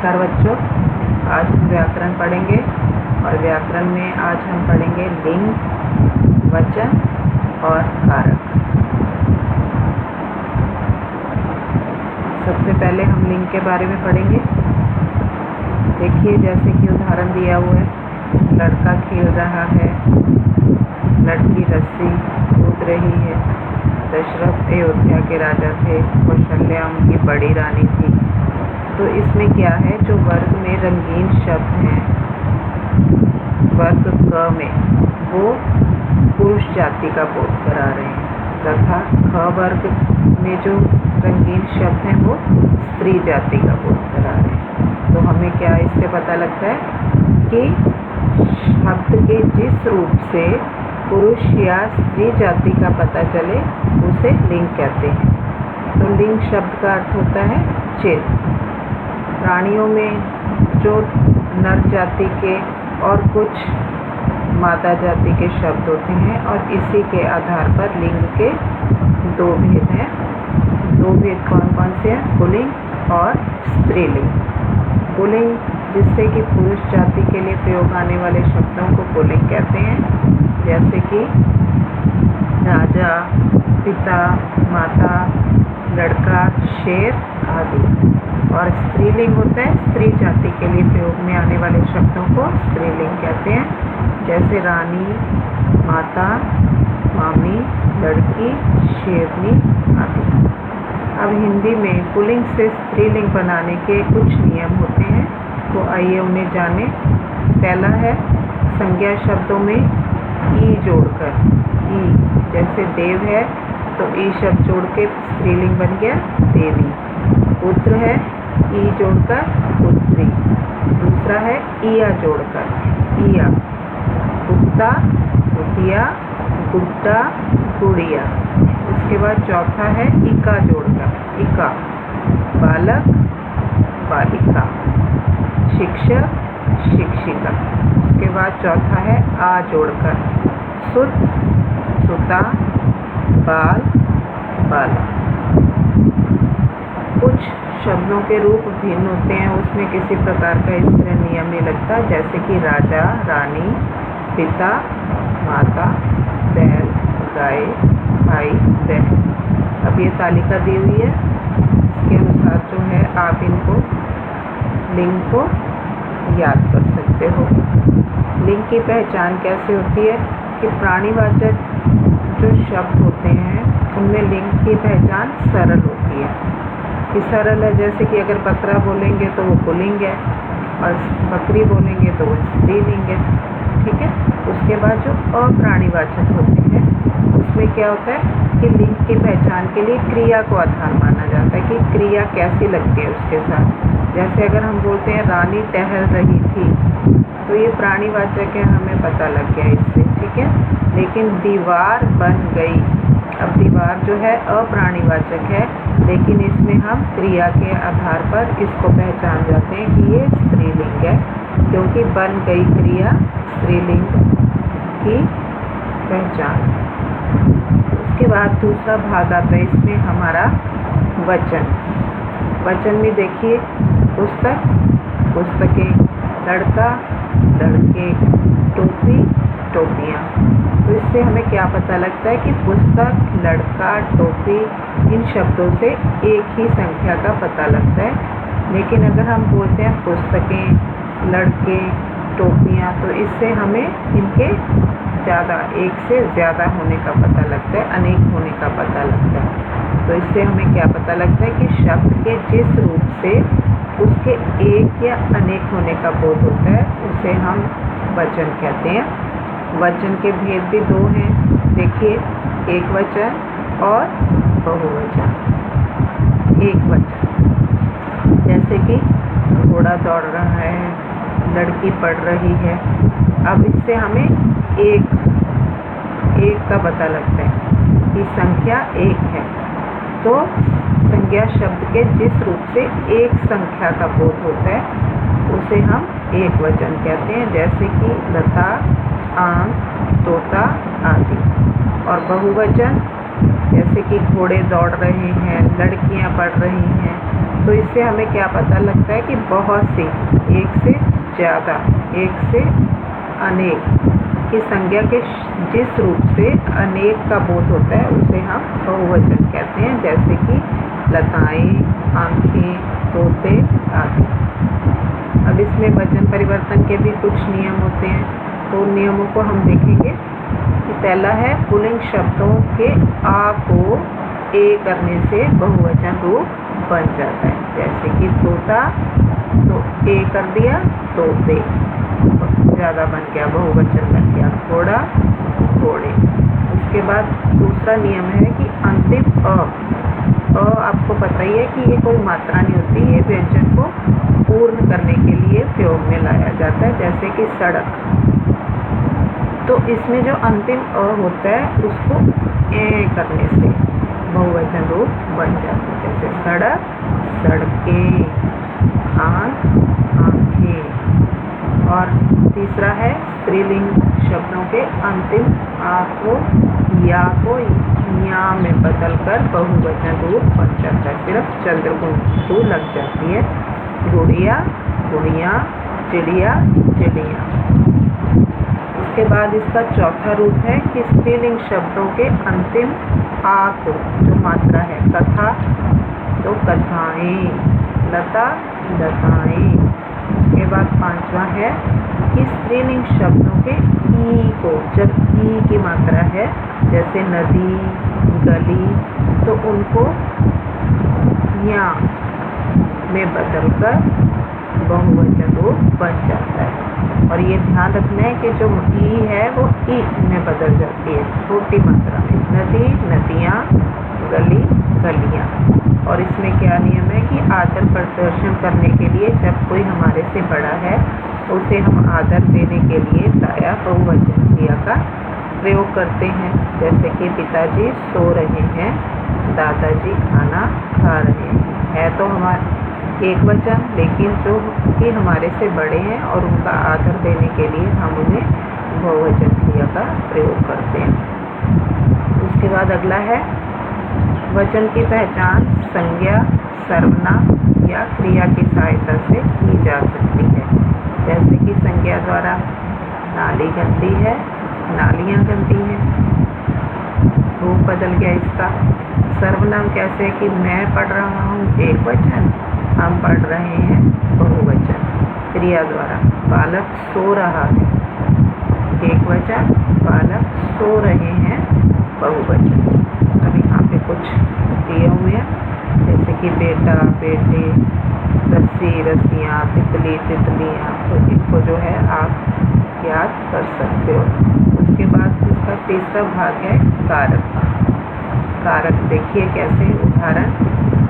नमस्कार बच्चों, आज हम व्याकरण पढ़ेंगे और व्याकरण में आज हम पढ़ेंगे लिंग, वचन और कारक। सबसे पहले हम लिंग के बारे में पढ़ेंगे। देखिए, जैसे कि उदाहरण दिया हुआ है, लड़का खेल रहा है, लड़की रस्सी कूद रही है। दशरथ अयोध्या के राजा थे, कौशल्या उनकी बड़ी रानी थी। तो इसमें क्या है, जो वर्ग में रंगीन शब्द हैं, वर्ग क में वो पुरुष जाति का बोध करा रहे हैं, तथा ख वर्ग में जो रंगीन शब्द हैं वो स्त्री जाति का बोध करा रहे हैं। तो हमें क्या इससे पता लगता है कि शब्द के जिस रूप से पुरुष या स्त्री जाति का पता चले उसे लिंग कहते हैं। तो लिंग शब्द का अर्थ होता है चिन्ह। प्राणियों में जो नर जाति के और कुछ मादा जाति के शब्द होते हैं, और इसी के आधार पर लिंग के दो भेद हैं। दो भेद कौन कौन से हैं? पुल्लिंग और स्त्रीलिंग। पुल्लिंग जिससे कि पुरुष जाति के लिए प्रयोग आने वाले शब्दों को पुल्लिंग कहते हैं, जैसे कि राजा, पिता, माता, लड़का, शेर आदि। और स्त्रीलिंग होता है स्त्री जाति के लिए प्रयोग में आने वाले शब्दों को स्त्रीलिंग कहते हैं, जैसे रानी, माता, मामी, लड़की, शेरनी आदि। अब हिंदी में पुल्लिंग से स्त्रीलिंग बनाने के कुछ नियम होते हैं, तो आइए उन्हें जानें। पहला है संज्ञा शब्दों में ई जोड़कर। ई जैसे देव है तो ई शब्द जोड़ के स्त्रीलिंग बन गया देवी। पुत्र है ई जोड़कर पुत्री। दूसरा है इया जोड़कर इया। कुत्ता कुतिया, गुड्डा गुड़िया। उसके बाद चौथा है इका जोड़कर इका। बालक बालिका। शिक्षक शिक्षिका। उसके बाद चौथा है आ जोड़कर सुत सुता, बाल बालक। कुछ शब्दों के रूप भिन्न होते हैं, उसमें किसी प्रकार का इस तरह नियम नहीं लगता, जैसे कि राजा, रानी, पिता, माता, बैल, गाय, भाई, बहन। अब ये तालिका दी हुई है, इसके अनुसार जो है आप इनको लिंग को याद कर सकते हो। लिंग की पहचान कैसे होती है कि प्राणीवाचक जो शब्द होते हैं उनमें लिंग की पहचान सरल होती है। कि सरल है, जैसे कि अगर बकरा बोलेंगे तो वो पुल्लिंग है, और बकरी बोलेंगे तो वो स्त्रीलिंग है। ठीक है। उसके बाद जो अप्राणीवाचक होते हैं उसमें क्या होता है कि लिंग की पहचान के लिए क्रिया को आधार माना जाता है कि क्रिया कैसी लगती है उसके साथ। जैसे अगर हम बोलते हैं रानी टहल रही थी, तो ये प्राणीवाचक है, हमें पता लग गया इससे। ठीक है। लेकिन दीवार बन गई, अब दीवार जो है अप्राणीवाचक है, लेकिन इसमें हम क्रिया के आधार पर इसको पहचान जाते हैं कि ये स्त्रीलिंग है, क्योंकि बन गई क्रिया स्त्रीलिंग की पहचान। उसके बाद दूसरा भाग आता है इसमें हमारा वचन। वचन में देखिए पुस्तक पुस्तकें, लड़का लड़के, टोपी टोपियाँ। तो इससे हमें क्या पता लगता है कि पुस्तक, लड़का, टोपी, इन शब्दों से एक ही संख्या का पता लगता है। लेकिन अगर हम बोलते हैं पुस्तकें, लड़के, टोपियाँ, तो इससे हमें इनके ज़्यादा, एक से ज़्यादा होने का पता लगता है, अनेक होने का पता लगता है। तो इससे हमें क्या पता लगता है कि शब्द के जिस रूप से उसके एक या अनेक होने का बोध होता है उसे हम वचन कहते हैं। वचन के भेद भी दो हैं, देखिए, एक वचन और बहुवचन। एक वचन जैसे कि घोड़ा दौड़ रहा है, लड़की पढ़ रही है। अब इससे हमें एक का पता लगता है कि संख्या एक है। तो संज्ञा शब्द के जिस रूप से एक संख्या का बोध होता है उसे हम एक वचन कहते हैं, जैसे कि लता, आम, तोता आदि। और बहुवचन जैसे कि घोड़े दौड़ रहे हैं, लड़कियां पढ़ रही हैं, तो इससे हमें क्या पता लगता है कि बहुत सी, एक से ज़्यादा, एक से अनेक की संज्ञा के जिस रूप से अनेक का बोध होता है उसे हम बहुवचन कहते हैं, जैसे कि लताएं, आँखें, तोते आदि। अब इसमें वचन परिवर्तन के भी कुछ नियम होते हैं, तो उन नियमों को हम देखेंगे कि पहला है पुल्लिंग शब्दों के आ को ए करने से बहुवचन रूप बन जाता है, जैसे कि तोता, तो ए कर दिया तोते, ज़्यादा बन गया, बहुवचन बन गया। घोड़ा, घोड़े। उसके बाद दूसरा नियम है कि अंतिम अ आपको पता ही है कि ये कोई मात्रा नहीं होती, ये व्यंजन को पूर्ण करने के लिए प्रयोग में लाया जाता है, जैसे कि सड़क। तो इसमें जो अंतिम अ होता है उसको ए करने से बहुवचन रूप बन जाता है, जैसे सड़क, सड़कें, आँख, आँखें। और तीसरा है स्त्रीलिंग शब्दों के अंतिम आ को या को या में बदलकर बहुवचन रूप बन जाता है, सिर्फ चंद्रबिंदु लग जाती है। गुड़िया, गुड़िया, चिड़िया, चिड़िया। उसके बाद इसका चौथा रूप है कि स्त्रीलिंग शब्दों के अंतिम आ को जो मात्रा है, कथा तो कथाएं, लता, लताएं। उसके बाद पांचवा है कि स्त्रीलिंग शब्दों के ई को, जब ई की मात्रा है, जैसे नदी, गली, तो उनको या में बदलकर बहुवचन रूप बन जाता है। और ये ध्यान रखना है कि जो ई है वो ई में बदल जाती है, छोटी मात्रा में। नदी, नदियाँ, गली, गलियाँ। और इसमें क्या नियम है कि आदर प्रदर्शन करने के लिए जब कोई हमारे से बड़ा है उसे हम आदर देने के लिए प्रायः बहुवचन क्रिया का प्रयोग करते हैं, जैसे कि पिताजी सो रहे हैं, दादाजी खाना खा रहे हैं। है तो हमारा एक वचन, लेकिन जो कि हमारे से बड़े हैं और उनका आदर देने के लिए हम उन्हें बहुवचन क्रिया का प्रयोग करते हैं। उसके बाद अगला है वचन की पहचान संज्ञा, सर्वनाम या क्रिया की सहायता से की जा सकती है, जैसे कि संज्ञा द्वारा नाली गंदी है, नालियाँ गंदी हैं, रूप बदल गया इसका। सर्वनाम कैसे कि मैं पढ़ रहा हूँ एक वचन, हम पढ़ रहे हैं बहुवचन। क्रिया द्वारा बालक सो रहा है एक वचन, बालक सो रहे हैं बहुवचन। अब यहाँ पे कुछ दिए हुए हैं, जैसे कि बेटा, बेटे, रस्सी, रस्सियाँ, तितली, तितलियाँ, तो इनको जो है आप याद कर सकते हो। उसके बाद इसका तीसरा भाग है कारक। कारक देखिए कैसे, उदाहरण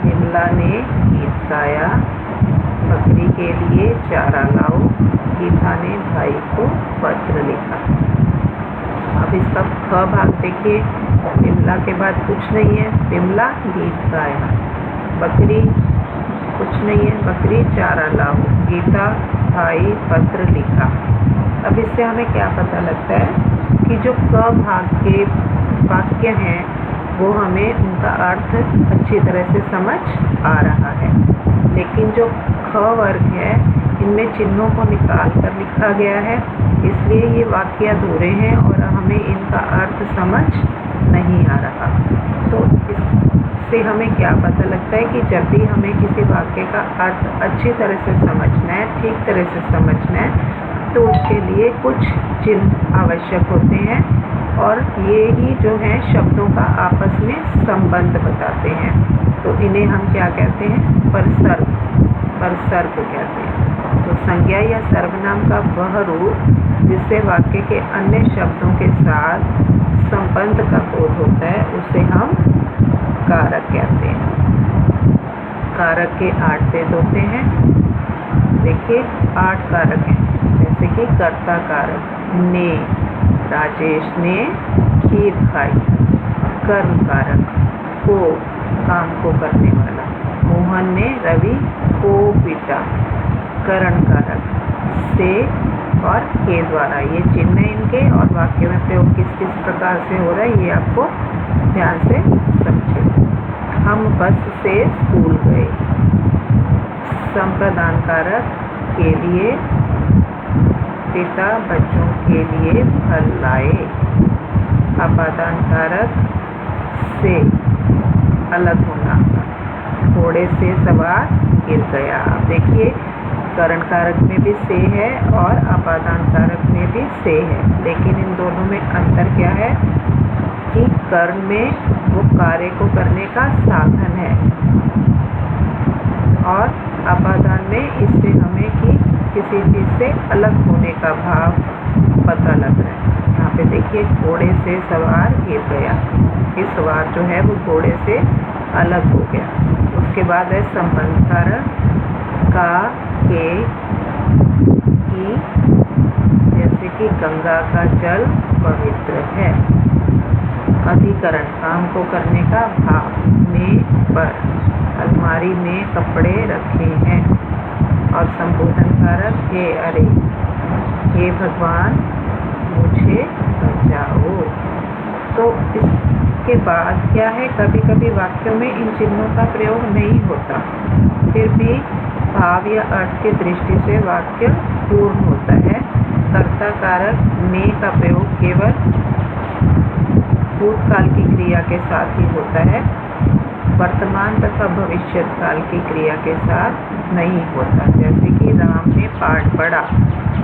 विमला ने गीत गाया, बकरी के लिए चारा लाओ, गीता ने भाई को पत्र लिखा। अब इसका ख भाग देखिए, विमला के बाद कुछ नहीं है, विमला गीत गाया, बकरी कुछ नहीं है, बकरी चारा लाओ, गीता भाई पत्र लिखा। अब इससे हमें क्या पता लगता है कि जो क भाग के वाक्य हैं वो हमें उनका अर्थ अच्छी तरह से समझ आ रहा है, लेकिन जो ख वर्ग है इनमें चिन्हों को निकाल कर लिखा गया है, इसलिए ये वाक्य अधूरे हैं और हमें इनका अर्थ समझ नहीं आ रहा। तो इससे हमें क्या पता लगता है कि जब भी हमें किसी वाक्य का अर्थ अच्छी तरह से समझना है, ठीक तरह से समझना है, तो उसके लिए कुछ चिन्ह आवश्यक होते हैं, और ये ही जो है शब्दों का आपस में संबंध बताते हैं। तो इन्हें हम क्या कहते हैं, परसर्ग, परसर्ग कहते हैं। तो संज्ञा या सर्वनाम का वह रूप जिससे वाक्य के अन्य शब्दों के साथ संबंध का बोध होता है उसे हम कारक कहते हैं। कारक के 8 भेद होते हैं, देखिए 8 कारक हैं, जैसे कि कर्ता कारक, ने, राजेश ने खीर खाई। कर्म कारक, को, काम को करने वाला, मोहन ने रवि को पीटा। करण कारक, से और के द्वारा, ये चिन्ह इनके और वाक्य में प्रयोग किस किस प्रकार से हो रहा है ये आपको ध्यान से समझे। हम बस से स्कूल गए, संप्रदान कारक के लिए पिता बच्चों के लिए फल लाए। अपादान कारक से अलग होना, घोड़े से सवार गिर गया। अब देखिए करण कारक में भी से है और अपादान कारक में भी से है, लेकिन इन दोनों में अंतर क्या है कि कर्ण में वो कार्य को करने का साधन है और अपादान में इससे हमें कि किसी चीज़ से अलग होने का भाव पता लग रहा है। यहाँ पे देखिए घोड़े से सवार गिर गया, ये सवार जो है वो घोड़े से अलग हो गया। उसके बाद है संबंध कारक का, के, की, जैसे कि गंगा का जल पवित्र है। अधिकरण काम को करने का भाव, में पर, अलमारी में कपड़े रखे हैं। और संबोधन कारक हे अरे, हे भगवान मुझे बचाओ। तो इसके बाद क्या है, कभी कभी वाक्यों में इन चिन्हों का प्रयोग नहीं होता, फिर भी भाव या अर्थ की दृष्टि से वाक्य पूर्ण होता है। कर्ता कारक ने का प्रयोग केवल भूतकाल की क्रिया के साथ ही होता है, वर्तमान तथा भविष्य काल की क्रिया के साथ नहीं होता। जैसे कि राम ने पाठ पढ़ा,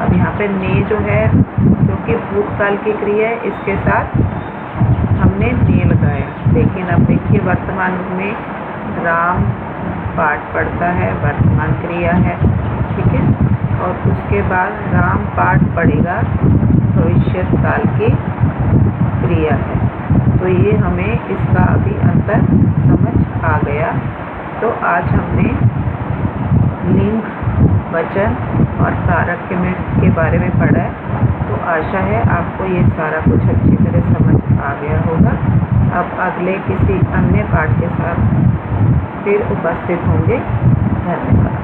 अब यहाँ पे ने जो है क्योंकि भूतकाल की क्रिया है, इसके साथ हमने ने लगाया। लेकिन अब देखिए वर्तमान में राम पाठ पढ़ता है, वर्तमान क्रिया है, ठीक है। और उसके बाद राम पाठ पढ़ेगा, भविष्य काल की क्रिया है। तो ये हमें इसका अभी अंतर समझ आ गया। तो आज हमने लिंग, वचन और कारक के बारे में पढ़ा है। तो आशा है आपको ये सारा कुछ अच्छी तरह समझ आ गया होगा। अब अगले किसी अन्य पाठ के साथ फिर उपस्थित होंगे। धन्यवाद।